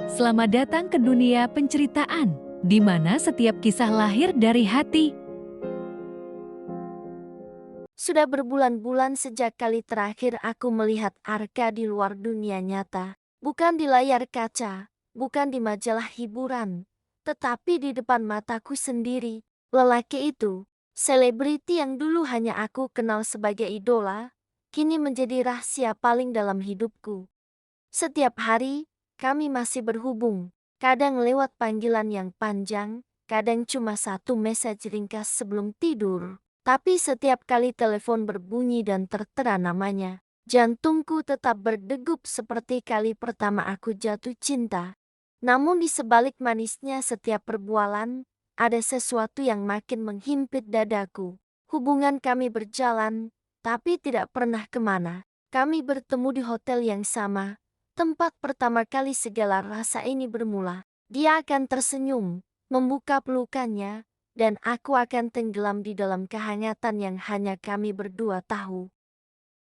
Selamat datang ke dunia penceritaan, di mana setiap kisah lahir dari hati. Sudah berbulan-bulan sejak kali terakhir aku melihat Arka di luar dunia nyata. Bukan di layar kaca, bukan di majalah hiburan, tetapi di depan mataku sendiri. Lelaki itu, selebriti yang dulu hanya aku kenal sebagai idola, kini menjadi rahasia paling dalam hidupku. Setiap hari, kami masih berhubung, kadang lewat panggilan yang panjang, kadang cuma satu message ringkas sebelum tidur. Tapi setiap kali telepon berbunyi dan tertera namanya, jantungku tetap berdegup seperti kali pertama aku jatuh cinta. Namun di sebalik manisnya setiap perbualan, ada sesuatu yang makin menghimpit dadaku. Hubungan kami berjalan, tapi tidak pernah kemana. Kami bertemu di hotel yang sama, tempat pertama kali segala rasa ini bermula. Dia akan tersenyum, membuka pelukannya, dan aku akan tenggelam di dalam kehangatan yang hanya kami berdua tahu.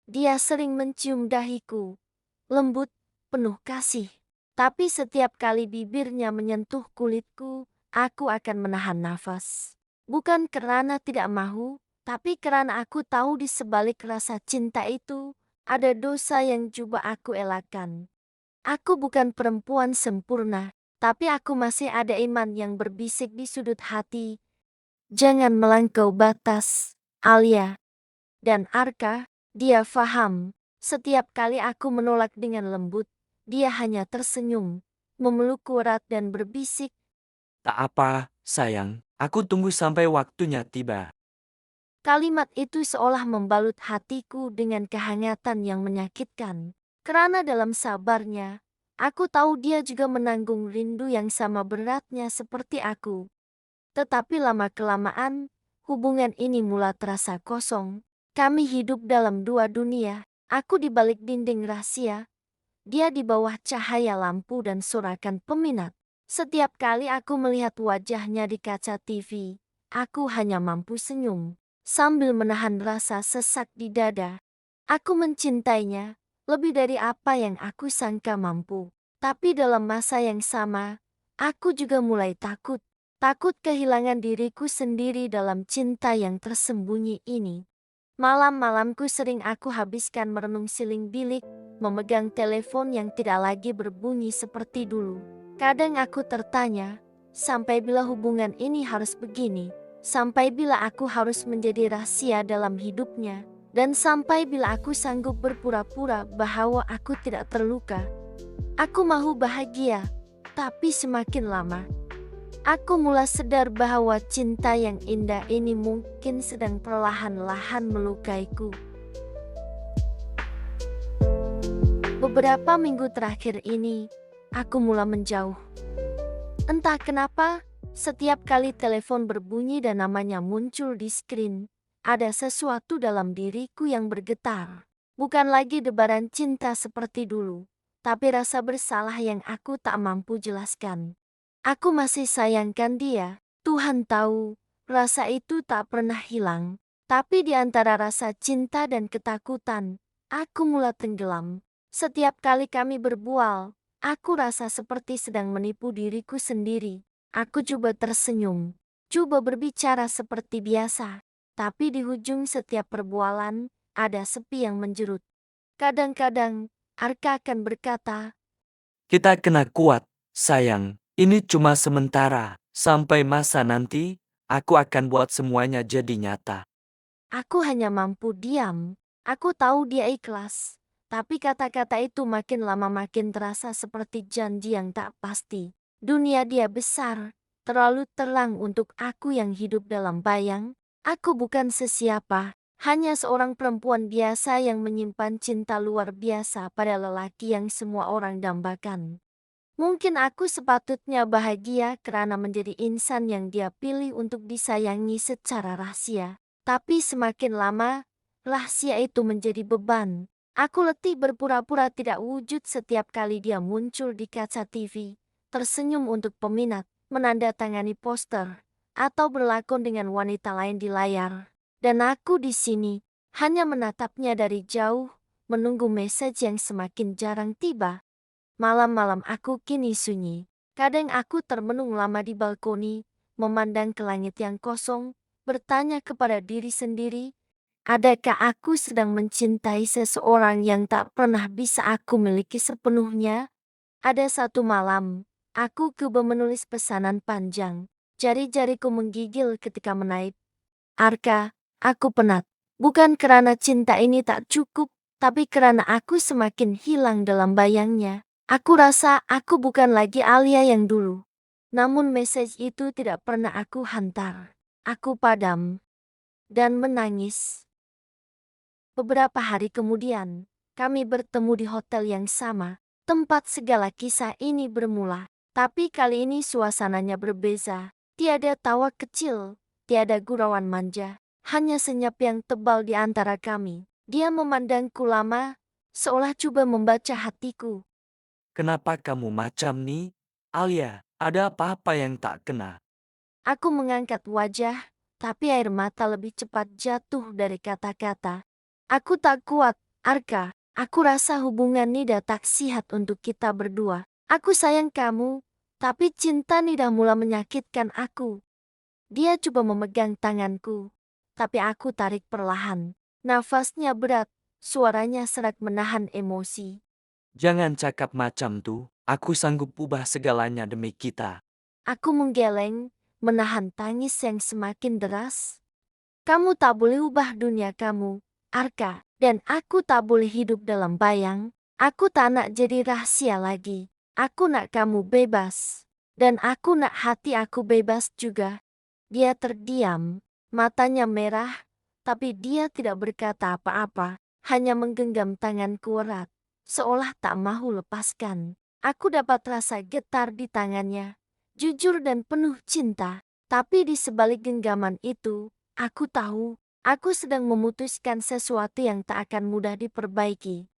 Dia sering mencium dahiku, lembut, penuh kasih. Tapi setiap kali bibirnya menyentuh kulitku, aku akan menahan nafas. Bukan karena tidak mau, tapi karena aku tahu di sebalik rasa cinta itu, ada dosa yang coba aku elakkan. Aku bukan perempuan sempurna, tapi aku masih ada iman yang berbisik di sudut hati. Jangan melangkau batas, Alia. Dan Arka, dia faham. Setiap kali aku menolak dengan lembut, dia hanya tersenyum, memelukku erat dan berbisik. Tak apa, sayang. Aku tunggu sampai waktunya tiba. Kalimat itu seolah membalut hatiku dengan kehangatan yang menyakitkan. Karena dalam sabarnya, aku tahu dia juga menanggung rindu yang sama beratnya seperti aku. Tetapi lama-kelamaan, hubungan ini mulai terasa kosong. Kami hidup dalam dua dunia. Aku di balik dinding rahasia, dia di bawah cahaya lampu dan sorakan peminat. Setiap kali aku melihat wajahnya di kaca TV, aku hanya mampu senyum, sambil menahan rasa sesak di dada. Aku mencintainya, lebih dari apa yang aku sangka mampu. Tapi dalam masa yang sama, aku juga mulai takut. Takut kehilangan diriku sendiri dalam cinta yang tersembunyi ini. Malam-malamku sering aku habiskan merenung siling bilik, memegang telepon yang tidak lagi berbunyi seperti dulu. Kadang aku tertanya, sampai bila hubungan ini harus begini? Sampai bila aku harus menjadi rahasia dalam hidupnya? Dan sampai bila aku sanggup berpura-pura bahwa aku tidak terluka? Aku mau bahagia, tapi semakin lama, aku mulai sadar bahwa cinta yang indah ini mungkin sedang perlahan-lahan melukaiku. Beberapa minggu terakhir ini, aku mulai menjauh. Entah kenapa, setiap kali telepon berbunyi dan namanya muncul di screen, ada sesuatu dalam diriku yang bergetar. Bukan lagi debaran cinta seperti dulu, tapi rasa bersalah yang aku tak mampu jelaskan. Aku masih sayangkan dia, Tuhan tahu, rasa itu tak pernah hilang. Tapi di antara rasa cinta dan ketakutan, aku mulai tenggelam. Setiap kali kami berbual, aku rasa seperti sedang menipu diriku sendiri. Aku coba tersenyum, coba berbicara seperti biasa. Tapi di ujung setiap perbualan, ada sepi yang menjerut. Kadang-kadang, Arka akan berkata, Kita kena kuat, sayang. Ini cuma sementara. Sampai masa nanti, aku akan buat semuanya jadi nyata. aku hanya mampu diam. Aku tahu dia ikhlas. Tapi kata-kata itu makin lama makin terasa seperti janji yang tak pasti. Dunia dia besar, terlalu terang untuk aku yang hidup dalam bayang. Aku bukan sesiapa, hanya seorang perempuan biasa yang menyimpan cinta luar biasa pada lelaki yang semua orang dambakan. Mungkin aku sepatutnya bahagia karena menjadi insan yang dia pilih untuk disayangi secara rahasia. Tapi semakin lama, rahasia itu menjadi beban. Aku letih berpura-pura tidak wujud setiap kali dia muncul di kaca TV, tersenyum untuk peminat, menandatangani poster, atau berlakon dengan wanita lain di layar. Dan aku di sini, hanya menatapnya dari jauh, menunggu message yang semakin jarang tiba. Malam-malam aku kini sunyi. Kadang aku termenung lama di balkoni, memandang ke langit yang kosong, bertanya kepada diri sendiri, adakah aku sedang mencintai seseorang yang tak pernah bisa aku miliki sepenuhnya? Ada satu malam, aku coba menulis pesanan panjang. Jari-jariku menggigil ketika menaip. Arka, aku penat. Bukan karena cinta ini tak cukup, tapi karena aku semakin hilang dalam bayangnya. Aku rasa aku bukan lagi Alia yang dulu. Namun message itu tidak pernah aku hantar. Aku padam dan menangis. Beberapa hari kemudian, kami bertemu di hotel yang sama, tempat segala kisah ini bermula. Tapi kali ini suasananya berbeza. Tiada tawa kecil, tiada gurauan manja, hanya senyap yang tebal di antara kami. Dia memandangku lama, seolah coba membaca hatiku. Kenapa kamu macam nih? Alia, ada apa-apa yang tak kena? Aku mengangkat wajah, tapi air mata lebih cepat jatuh dari kata-kata. Aku tak kuat, Arka. Aku rasa hubungan Nida tak sihat untuk kita berdua. Aku sayang kamu, tapi cinta Nida mulai menyakitkan aku. Dia coba memegang tanganku, tapi aku tarik perlahan. Nafasnya berat, suaranya serak menahan emosi. Jangan cakap macam tuh. Aku sanggup ubah segalanya demi kita. Aku menggeleng, menahan tangis yang semakin deras. Kamu tak boleh ubah dunia kamu, Arka, dan aku tak boleh hidup dalam bayang. Aku tak nak jadi rahasia lagi. Aku nak kamu bebas. Dan aku nak hati aku bebas juga. Dia terdiam, matanya merah, tapi dia tidak berkata apa-apa, hanya menggenggam tanganku erat, seolah tak mahu lepaskan. Aku dapat rasa getar di tangannya, jujur dan penuh cinta, tapi di sebalik genggaman itu, aku tahu, aku sedang memutuskan sesuatu yang tak akan mudah diperbaiki.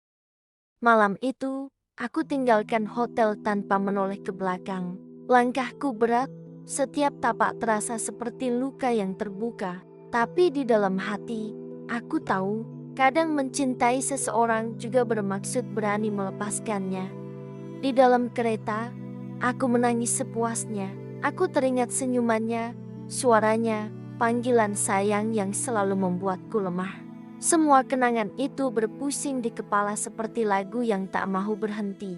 Malam itu, aku tinggalkan hotel tanpa menoleh ke belakang. Langkahku berat, setiap tapak terasa seperti luka yang terbuka. Tapi di dalam hati, aku tahu, kadang mencintai seseorang juga bermaksud berani melepaskannya. Di dalam kereta, aku menangis sepuasnya. Aku teringat senyumannya, suaranya, panggilan sayang yang selalu membuatku lemah. Semua kenangan itu berpusing di kepala seperti lagu yang tak mau berhenti.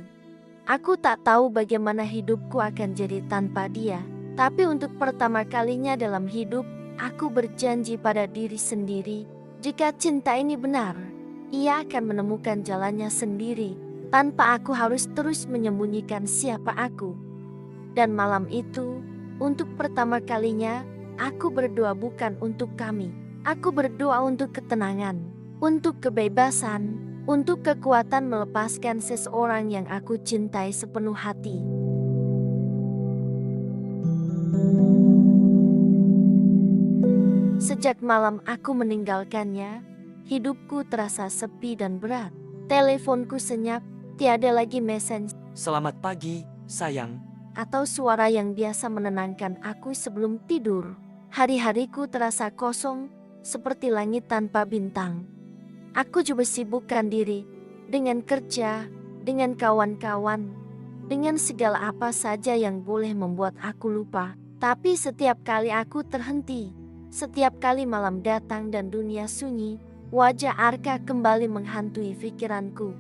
Aku tak tahu bagaimana hidupku akan jadi tanpa dia. Tapi untuk pertama kalinya dalam hidup, aku berjanji pada diri sendiri, jika cinta ini benar, ia akan menemukan jalannya sendiri, tanpa aku harus terus menyembunyikan siapa aku. Dan malam itu, untuk pertama kalinya, aku berdoa bukan untuk kami. Aku berdoa untuk ketenangan, untuk kebebasan, untuk kekuatan melepaskan seseorang yang aku cintai sepenuh hati. Sejak malam aku meninggalkannya, hidupku terasa sepi dan berat. Teleponku senyap, tiada lagi message Selamat pagi, sayang. atau suara yang biasa menenangkan aku sebelum tidur. Hari-hariku terasa kosong, seperti langit tanpa bintang. Aku coba sibukkan diri dengan kerja, dengan kawan-kawan, dengan segala apa saja yang boleh membuat aku lupa. Tapi setiap kali aku terhenti, setiap kali malam datang dan dunia sunyi, wajah Arka kembali menghantui pikiranku.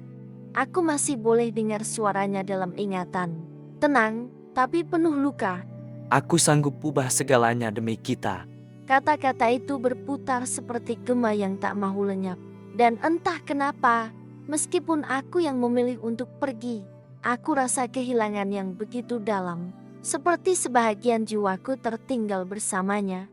Aku masih boleh dengar suaranya dalam ingatan. Tenang, tapi penuh luka. Aku sanggup ubah segalanya demi kita. Kata-kata itu berputar seperti gema yang tak mau lenyap. Dan entah kenapa, meskipun aku yang memilih untuk pergi, aku rasa kehilangan yang begitu dalam. Seperti sebahagian jiwaku tertinggal bersamanya.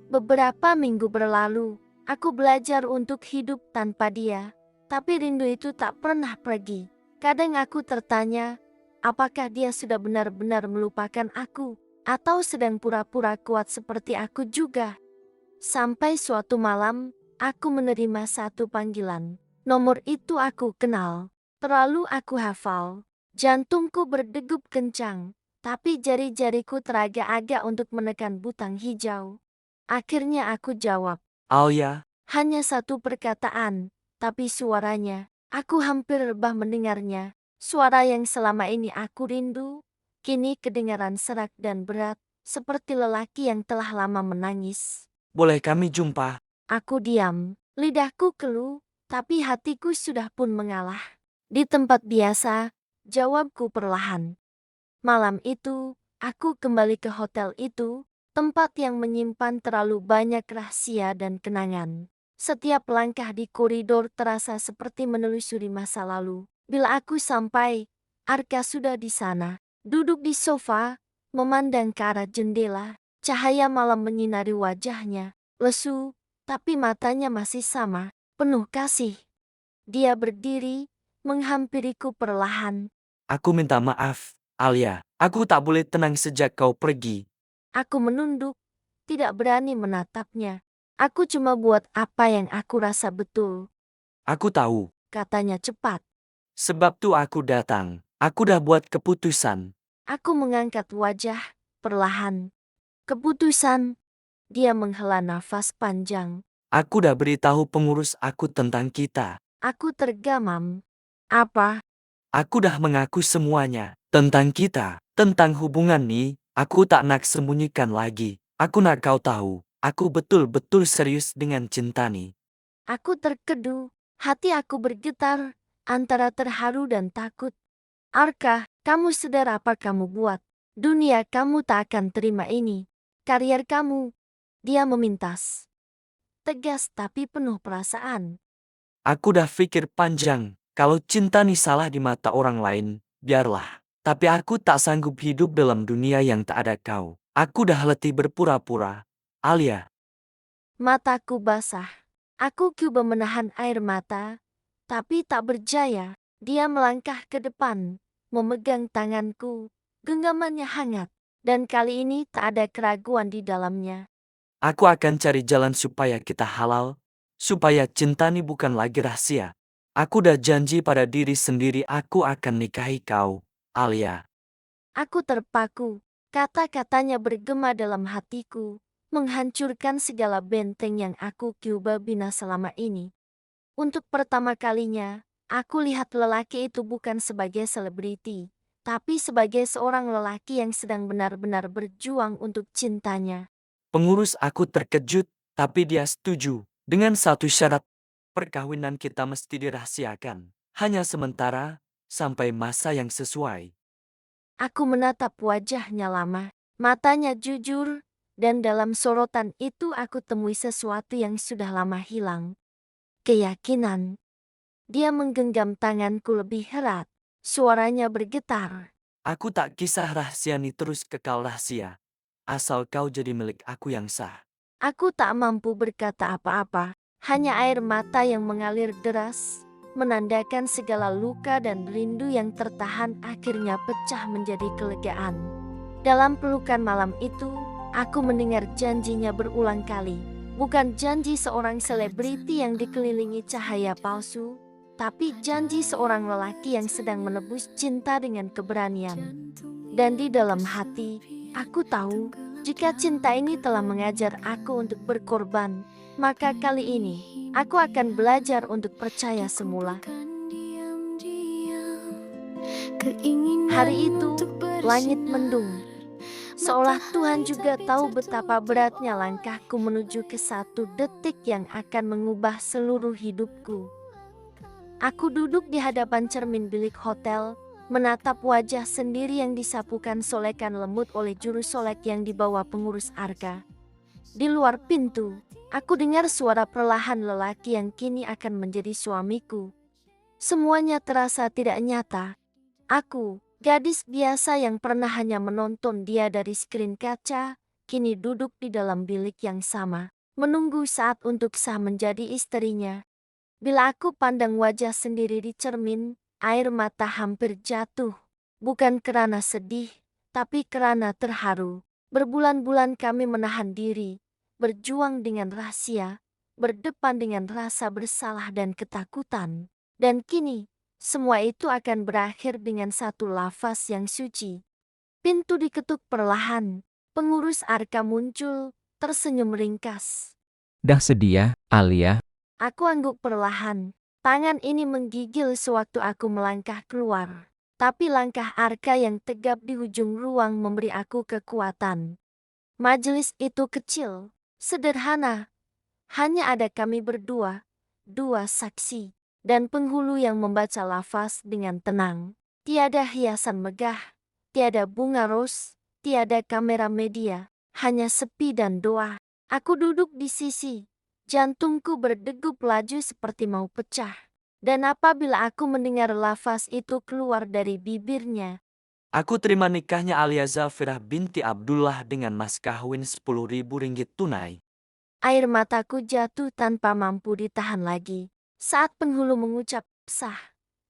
Beberapa minggu berlalu, aku belajar untuk hidup tanpa dia. Tapi rindu itu tak pernah pergi. Kadang aku tertanya, apakah dia sudah benar-benar melupakan aku? Atau sedang pura-pura kuat seperti aku juga? Sampai suatu malam, aku menerima satu panggilan. Nomor itu aku kenal. Terlalu aku hafal. Jantungku berdegup kencang, tapi jari-jariku teragak-agak untuk menekan butang hijau. Akhirnya aku jawab. Alia, Hanya satu perkataan, tapi suaranya, aku hampir rebah mendengarnya. Suara yang selama ini aku rindu, kini kedengaran serak dan berat, seperti lelaki yang telah lama menangis. Boleh kami jumpa? Aku diam, lidahku keluh, tapi hatiku sudah pun mengalah. Di tempat biasa, jawabku perlahan. Malam itu, aku kembali ke hotel itu, tempat yang menyimpan terlalu banyak rahasia dan kenangan. Setiap langkah di koridor terasa seperti menelusuri masa lalu. Bila aku sampai, Arka sudah di sana, duduk di sofa, memandang ke arah jendela. Cahaya malam menyinari wajahnya, lesu, tapi matanya masih sama, penuh kasih. Dia berdiri, menghampiriku perlahan. Aku minta maaf, Alia. Aku tak boleh tenang sejak kau pergi. Aku menunduk, tidak berani menatapnya. Aku cuma buat apa yang aku rasa betul, Aku tahu. katanya cepat. Sebab tu aku datang. Aku dah buat keputusan. Aku mengangkat wajah, perlahan. Keputusan, dia menghela nafas panjang. Aku dah beritahu pengurus aku tentang kita. Aku tergamam. Apa? Aku dah mengaku semuanya. Tentang kita. Tentang hubungan ni, aku tak nak sembunyikan lagi. Aku nak kau tahu. Aku betul-betul serius dengan cinta ni. Aku terkedu, hati aku bergetar, antara terharu dan takut. Arka, kamu sadar apa kamu buat? Dunia kamu tak akan terima ini. Karier kamu. Dia memintas. Tegas tapi penuh perasaan. Aku dah fikir panjang. Kalau cinta ni salah di mata orang lain, biarlah. Tapi aku tak sanggup hidup dalam dunia yang tak ada kau. Aku dah letih berpura-pura. Alia, Mataku basah. Aku coba menahan air mata, tapi tak berjaya. Dia melangkah ke depan, memegang tanganku. Genggamannya hangat, dan kali ini tak ada keraguan di dalamnya. aku akan cari jalan supaya kita halal. Supaya cinta ni bukan lagi rahasia. Aku dah janji pada diri sendiri aku akan nikahi kau, Alia. Aku terpaku, kata-katanya bergema dalam hatiku, menghancurkan segala benteng yang aku coba bina selama ini. Untuk pertama kalinya, aku lihat lelaki itu bukan sebagai selebriti, tapi sebagai seorang lelaki yang sedang benar-benar berjuang untuk cintanya. Pengurus aku terkejut, tapi dia setuju. Dengan satu syarat, perkawinan kita mesti dirahasiakan. Hanya sementara, sampai masa yang sesuai. Aku menatap wajahnya lama, matanya jujur, dan dalam sorotan itu aku temui sesuatu yang sudah lama hilang. Keyakinan. Dia menggenggam tanganku lebih erat, suaranya bergetar. Aku tak kisah rahasia ni terus kekal rahasia. Asal kau jadi milik aku yang sah. Aku tak mampu berkata apa-apa, hanya air mata yang mengalir deras, menandakan segala luka dan rindu yang tertahan akhirnya pecah menjadi kelegaan. Dalam pelukan malam itu, aku mendengar janjinya berulang kali. Bukan janji seorang selebriti yang dikelilingi cahaya palsu, tapi janji seorang lelaki yang sedang menebus cinta dengan keberanian. Dan di dalam hati, aku tahu, jika cinta ini telah mengajar aku untuk berkorban, maka kali ini, aku akan belajar untuk percaya semula. Hari itu, langit mendung. Seolah Tuhan juga tahu betapa beratnya langkahku menuju ke satu detik yang akan mengubah seluruh hidupku. Aku duduk di hadapan cermin bilik hotel, menatap wajah sendiri yang disapukan solekan lembut oleh juru solek yang dibawa pengurus Arka. Di luar pintu, aku dengar suara perlahan lelaki yang kini akan menjadi suamiku. Semuanya terasa tidak nyata. Aku, gadis biasa yang pernah hanya menonton dia dari skrin kaca, kini duduk di dalam bilik yang sama, menunggu saat untuk sah menjadi istrinya. Bila aku pandang wajah sendiri di cermin, air mata hampir jatuh. Bukan karena sedih, tapi karena terharu. Berbulan-bulan kami menahan diri, berjuang dengan rahasia, berdepan dengan rasa bersalah dan ketakutan. Dan kini, semua itu akan berakhir dengan satu lafaz yang suci. Pintu diketuk perlahan, pengurus Arka muncul, tersenyum ringkas. Dah sedia, Alia? Aku angguk perlahan, Tangan ini menggigil sewaktu aku melangkah keluar. Tapi langkah Arka yang tegap di ujung ruang memberi aku kekuatan. Majelis itu kecil, sederhana. Hanya ada kami berdua, dua saksi, dan penghulu yang membaca lafaz dengan tenang. Tiada hiasan megah, tiada bunga ros, tiada kamera media, hanya sepi dan doa. Aku duduk di sisi, jantungku berdegup laju seperti mau pecah. Dan apabila aku mendengar lafaz itu keluar dari bibirnya, Aku terima nikahnya Alia Zafirah binti Abdullah dengan mas kawin 10.000 ringgit tunai. air mataku jatuh tanpa mampu ditahan lagi. Saat penghulu mengucap sah,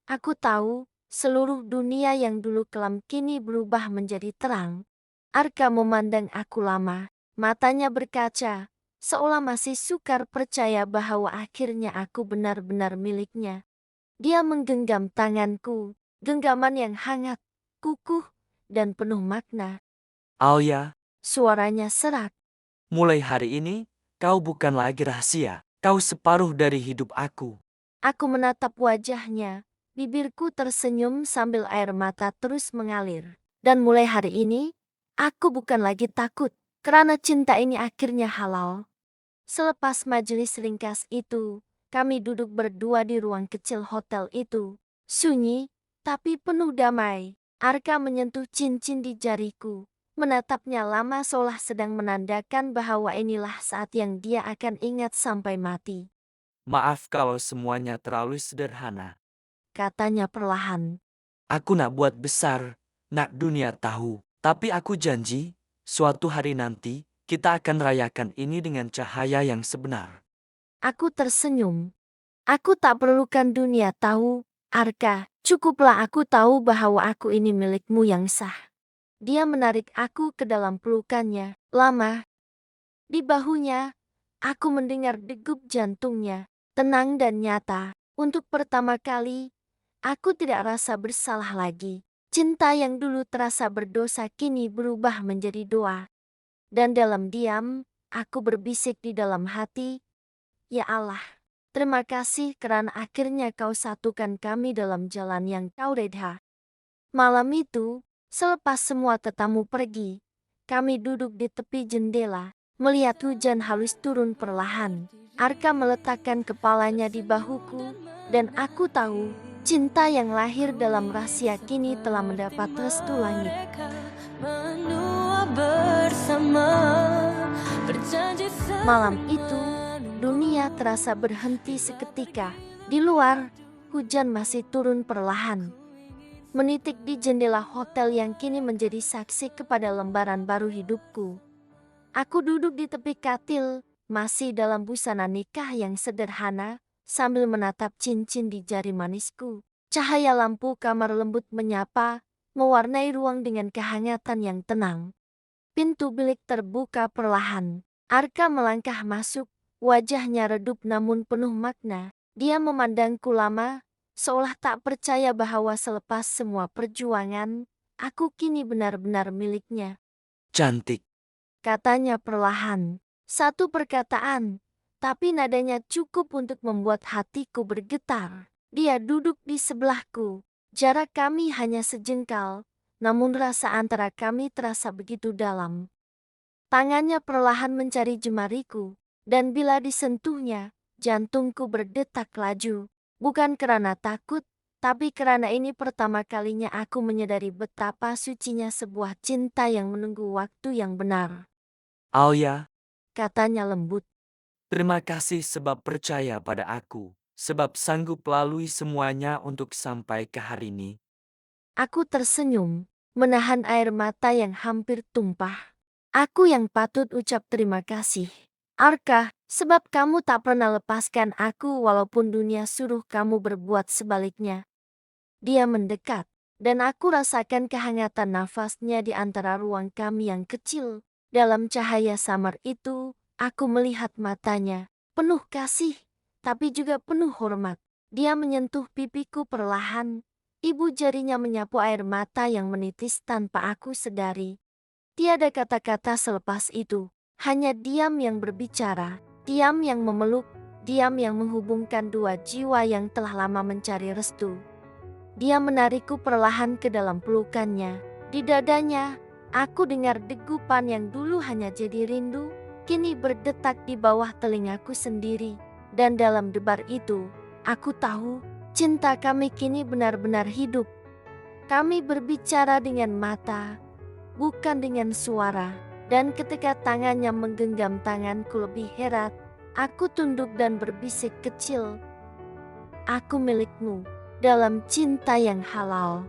aku tahu seluruh dunia yang dulu kelam kini berubah menjadi terang. Arka memandang aku lama, matanya berkaca, seolah masih sukar percaya bahwa akhirnya aku benar-benar miliknya. Dia menggenggam tanganku, genggaman yang hangat, kukuh, dan penuh makna. Alia, Suaranya serak. mulai hari ini, kau bukan lagi rahasia. Kau separuh dari hidup aku. Aku menatap wajahnya, bibirku tersenyum sambil air mata terus mengalir. Dan mulai hari ini, aku bukan lagi takut, karena cinta ini akhirnya halal. Selepas majelis ringkas itu, kami duduk berdua di ruang kecil hotel itu. Sunyi, tapi penuh damai. Arka menyentuh cincin di jariku, menatapnya lama seolah sedang menandakan bahwa inilah saat yang dia akan ingat sampai mati. Maaf kalau semuanya terlalu sederhana. Katanya perlahan. Aku nak buat besar, nak dunia tahu. Tapi aku janji, suatu hari nanti, kita akan rayakan ini dengan cahaya yang sebenar. Aku tersenyum. Aku tak perlukan dunia tahu, Arka. Cukuplah aku tahu bahwa aku ini milikmu yang sah. Dia menarik aku ke dalam pelukannya, lama. Di bahunya, aku mendengar degup jantungnya, tenang dan nyata. Untuk pertama kali, aku tidak rasa bersalah lagi. Cinta yang dulu terasa berdosa kini berubah menjadi doa. Dan dalam diam, aku berbisik di dalam hati, ya Allah, terima kasih karena akhirnya kau satukan kami dalam jalan yang kau redha. Malam itu, selepas semua tetamu pergi, kami duduk di tepi jendela, melihat hujan halus turun perlahan. Arka meletakkan kepalanya di bahuku, dan aku tahu, cinta yang lahir dalam rahasia kini telah mendapat restu langit. Malam itu, dunia terasa berhenti seketika. Di luar, hujan masih turun perlahan, menitik di jendela hotel yang kini menjadi saksi kepada lembaran baru hidupku. Aku duduk di tepi katil, masih dalam busana nikah yang sederhana, sambil menatap cincin di jari manisku. Cahaya lampu kamar lembut menyapa, mewarnai ruang dengan kehangatan yang tenang. Pintu bilik terbuka perlahan. Arka melangkah masuk, wajahnya redup namun penuh makna. Dia memandangku lama, seolah tak percaya bahwa selepas semua perjuangan, aku kini benar-benar miliknya. Cantik. Katanya perlahan. Satu perkataan, tapi nadanya cukup untuk membuat hatiku bergetar. Dia duduk di sebelahku. Jarak kami hanya sejengkal, namun rasa antara kami terasa begitu dalam. Tangannya perlahan mencari jemariku, dan bila disentuhnya, jantungku berdetak laju. Bukan karena takut, tapi karena ini pertama kalinya aku menyadari betapa sucinya sebuah cinta yang menunggu waktu yang benar. Alia, Katanya lembut. terima kasih sebab percaya pada aku, sebab sanggup lalui semuanya untuk sampai ke hari ini. Aku tersenyum, menahan air mata yang hampir tumpah. Aku yang patut ucap terima kasih, Arka, sebab kamu tak pernah lepaskan aku walaupun dunia suruh kamu berbuat sebaliknya. Dia mendekat, dan aku rasakan kehangatan nafasnya di antara ruang kami yang kecil. Dalam cahaya samar itu, aku melihat matanya, penuh kasih, tapi juga penuh hormat. Dia menyentuh pipiku perlahan, ibu jarinya menyapu air mata yang menitis tanpa aku sedari. Tiada kata-kata selepas itu, hanya diam yang berbicara, diam yang memeluk, diam yang menghubungkan dua jiwa yang telah lama mencari restu. Dia menarikku perlahan ke dalam pelukannya. Di dadanya, aku dengar degupan yang dulu hanya jadi rindu, kini berdetak di bawah telingaku sendiri. Dan dalam debar itu, aku tahu cinta kami kini benar-benar hidup. Kami berbicara dengan mata, bukan dengan suara. Dan ketika tangannya menggenggam tanganku lebih erat, aku tunduk dan berbisik kecil, "Aku milikmu." Dalam cinta yang halal.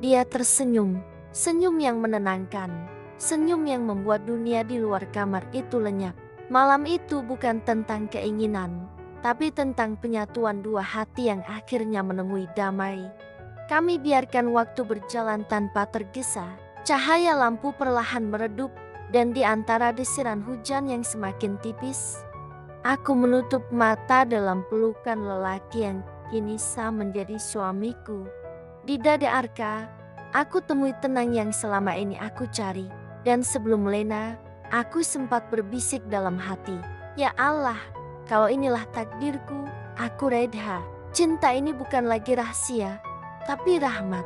Dia tersenyum, senyum yang menenangkan, senyum yang membuat dunia di luar kamar itu lenyap. Malam itu bukan tentang keinginan, tapi tentang penyatuan dua hati yang akhirnya menemui damai. Kami biarkan waktu berjalan tanpa tergesa. Cahaya lampu perlahan meredup, dan di antara desiran hujan yang semakin tipis, aku menutup mata dalam pelukan lelaki yang kini sah menjadi suamiku. Di dada Arka, aku temui tenang yang selama ini aku cari. Dan sebelum lena, aku sempat berbisik dalam hati, "Ya Allah, kalau inilah takdirku, aku reda. Cinta ini bukan lagi rahasia, tapi rahmat."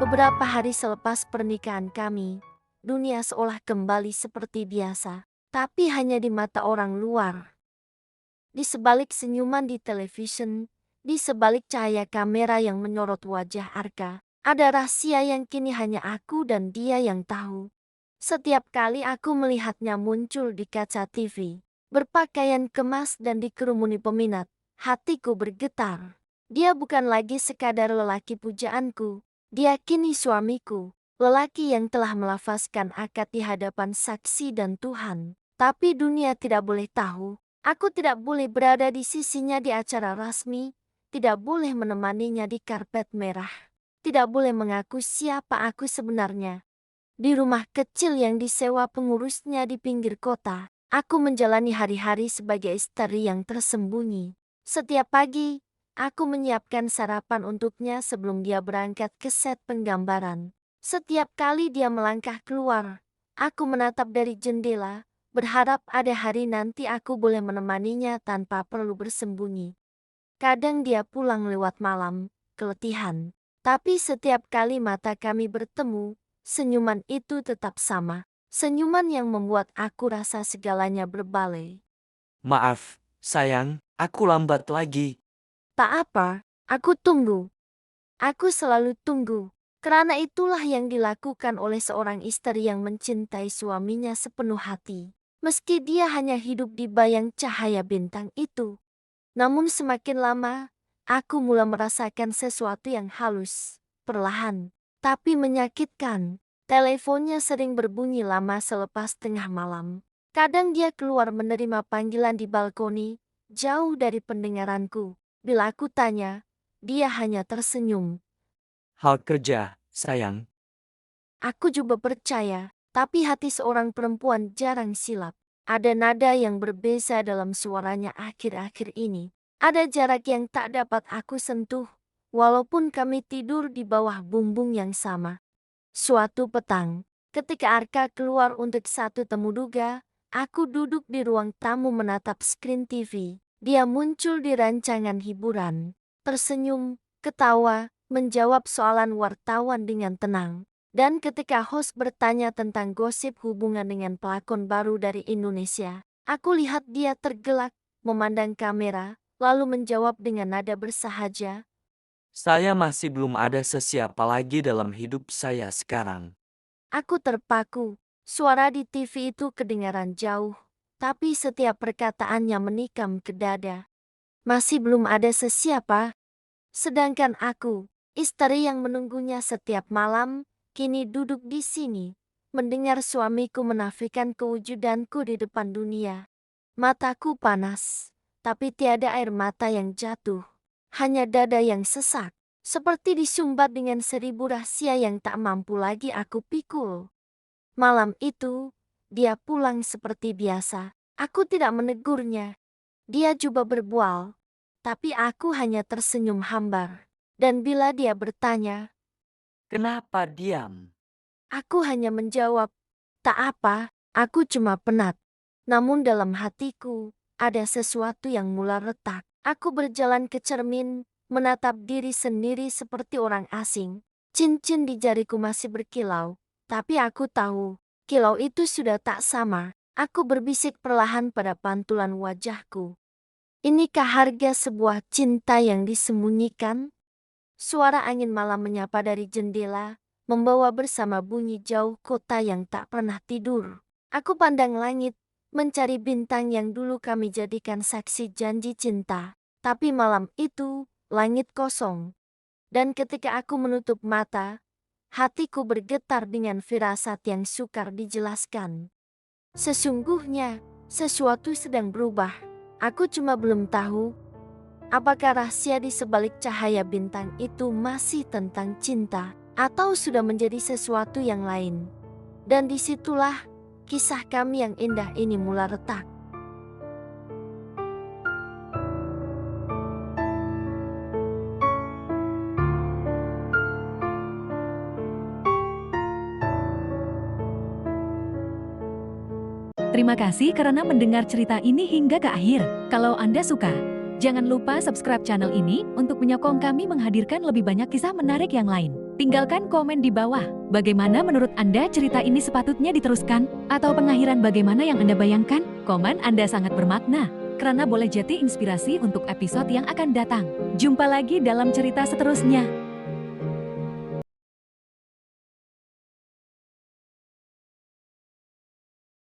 Beberapa hari selepas pernikahan kami, dunia seolah kembali seperti biasa, tapi hanya di mata orang luar. Di sebalik senyuman di televisi, di sebalik cahaya kamera yang menyorot wajah Arka, ada rahasia yang kini hanya aku dan dia yang tahu. Setiap kali aku melihatnya muncul di kaca TV, berpakaian kemas dan dikerumuni peminat, hatiku bergetar. Dia bukan lagi sekadar lelaki pujaanku, dia kini suamiku, lelaki yang telah melafazkan akad di hadapan saksi dan Tuhan. Tapi dunia tidak boleh tahu. Aku tidak boleh berada di sisinya di acara rasmi, tidak boleh menemaninya di karpet merah, tidak boleh mengaku siapa aku sebenarnya. Di rumah kecil yang disewa pengurusnya di pinggir kota, aku menjalani hari-hari sebagai istri yang tersembunyi. Setiap pagi, aku menyiapkan sarapan untuknya sebelum dia berangkat ke set penggambaran. Setiap kali dia melangkah keluar, aku menatap dari jendela, berharap ada hari nanti aku boleh menemaninya tanpa perlu bersembunyi. Kadang dia pulang lewat malam, keletihan. Tapi setiap kali mata kami bertemu, senyuman itu tetap sama. Senyuman yang membuat aku rasa segalanya berbalik. Maaf, sayang, aku lambat lagi. Tak apa, aku tunggu. Aku selalu tunggu. Karena itulah yang dilakukan oleh seorang istri yang mencintai suaminya sepenuh hati. Meski dia hanya hidup di bayang cahaya bintang itu. Namun semakin lama, aku mulai merasakan sesuatu yang halus, perlahan, tapi menyakitkan. Teleponnya sering berbunyi lama selepas tengah malam. Kadang dia keluar menerima panggilan di balkoni, jauh dari pendengaranku. Bila aku tanya, dia hanya tersenyum. Hal kerja, sayang. Aku juga percaya, tapi hati seorang perempuan jarang silap. Ada nada yang berbeda dalam suaranya akhir-akhir ini. Ada jarak yang tak dapat aku sentuh, walaupun kami tidur di bawah bumbung yang sama. Suatu petang, ketika Arka keluar untuk satu temu duga, aku duduk di ruang tamu menatap screen TV. Dia muncul di rancangan hiburan, tersenyum, ketawa, menjawab soalan wartawan dengan tenang. Dan ketika host bertanya tentang gosip hubungan dengan pelakon baru dari Indonesia, aku lihat dia tergelak, memandang kamera, lalu menjawab dengan nada bersahaja. Saya masih belum ada sesiapa lagi dalam hidup saya sekarang. Aku terpaku, suara di TV itu kedengaran jauh, tapi setiap perkataannya menikam ke dada. Masih belum ada sesiapa. Sedangkan aku, istri yang menunggunya setiap malam, kini duduk di sini, mendengar suamiku menafikan kewujudanku di depan dunia. Mataku panas, tapi tiada air mata yang jatuh. Hanya dada yang sesak, seperti disumbat dengan 1000 rahasia yang tak mampu lagi aku pikul. Malam itu, dia pulang seperti biasa. Aku tidak menegurnya. Dia juga berbual, tapi aku hanya tersenyum hambar. Dan bila dia bertanya, Kenapa diam? aku hanya menjawab, "Tak apa, aku cuma penat." Namun dalam hatiku, ada sesuatu yang mulai retak. Aku berjalan ke cermin, menatap diri sendiri seperti orang asing. Cincin di jariku masih berkilau, tapi aku tahu, kilau itu sudah tak sama. Aku berbisik perlahan pada pantulan wajahku. Inikah harga sebuah cinta yang disembunyikan? Suara angin malam menyapa dari jendela, membawa bersama bunyi jauh kota yang tak pernah tidur. Aku pandang langit, mencari bintang yang dulu kami jadikan saksi janji cinta. Tapi malam itu, langit kosong. Dan ketika aku menutup mata, hatiku bergetar dengan firasat yang sukar dijelaskan. Sesungguhnya, sesuatu sedang berubah. Aku cuma belum tahu, apakah rahasia di sebalik cahaya bintang itu masih tentang cinta, atau sudah menjadi sesuatu yang lain. Dan disitulah, kisah kami yang indah ini mulai retak. Terima kasih karena mendengar cerita ini hingga ke akhir. Kalau Anda suka, jangan lupa subscribe channel ini untuk menyokong kami menghadirkan lebih banyak kisah menarik yang lain. Tinggalkan komen di bawah, bagaimana menurut Anda cerita ini sepatutnya diteruskan? Atau pengakhiran bagaimana yang Anda bayangkan? Komen Anda sangat bermakna, karena boleh jadi inspirasi untuk episode yang akan datang. Jumpa lagi dalam cerita seterusnya.